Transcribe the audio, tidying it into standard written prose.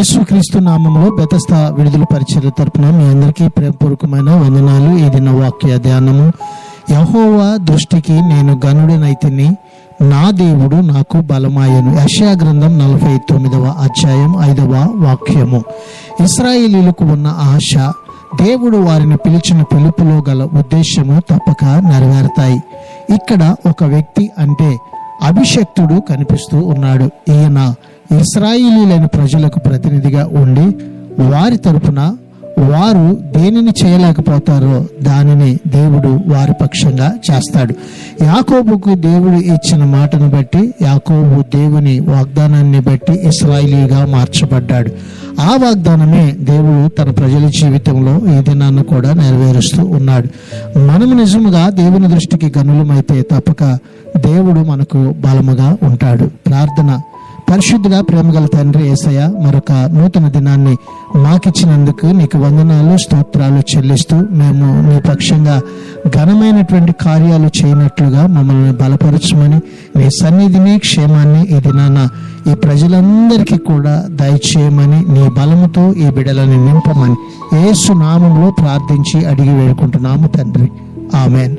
యేసుక్రీస్తు నామములో బెతస్తా విడుదల పరిచర్య తరపున మీ అందరికీ ప్రేమపూర్వకమైన వందనాలు. ఈ దిన వాక్య ధ్యానము. యెహోవా దృష్టికి నేను గనుడనైతిని, నా దేవుడు నాకు బలమాయను. యెషయా గ్రంథం 49వ అధ్యాయం 5వ వాక్యము. ఇశ్రాయేలీయులకు ఉన్న ఆశ, దేవుడు వారిని పిలిచిన పిలుపులో గల ఉద్దేశము తప్పక నెరవేరుతాయి. ఇక్కడ ఒక వ్యక్తి అంటే అభిషక్తుడు కనిపిస్తూ ఉన్నాడు. ఈయన ఇశ్రాయేలీయులైన ప్రజలకు ప్రతినిధిగా ఉండి వారి తరపున వారు దేనిని చేయలేకపోతారో దానిని దేవుడు వారి పక్షంగా చేస్తాడు. యాకోబుకు దేవుడు ఇచ్చిన మాటను బట్టి, యాకోబు దేవుని వాగ్దానాన్ని బట్టి ఇశ్రాయేలీగా మార్చబడ్డాడు. ఆ వాగ్దానమే దేవుడు తన ప్రజల జీవితంలో ఈ దినాన్ని కూడా నెరవేరుస్తూ ఉన్నాడు. మనము నిజముగా దేవుని దృష్టికి గనులమైతే తప్పక దేవుడు మనకు బలముగా ఉంటాడు. ప్రార్థన. పరిశుద్ధుడా, ప్రేమగల తండ్రి యేసయ్య, మరొక నూతన దినాన్ని మాకిచ్చినందుకు నీకు వందనాలు, స్తోత్రాలు చెల్లిస్తూ మేము నీ పక్షంగా ఘనమైనటువంటి కార్యాలు చేయనట్లుగా మమ్మల్ని బలపరచమని, నీ సన్నిధిని, క్షేమాన్ని ఈ దినాన ఈ ప్రజలందరికీ కూడా దయచేయమని, నీ బలముతో ఈ బిడ్డలని నింపమని యేసు నామములో ప్రార్థించి అడిగి వేడుకుంటున్నాము తండ్రి. ఆమెన్.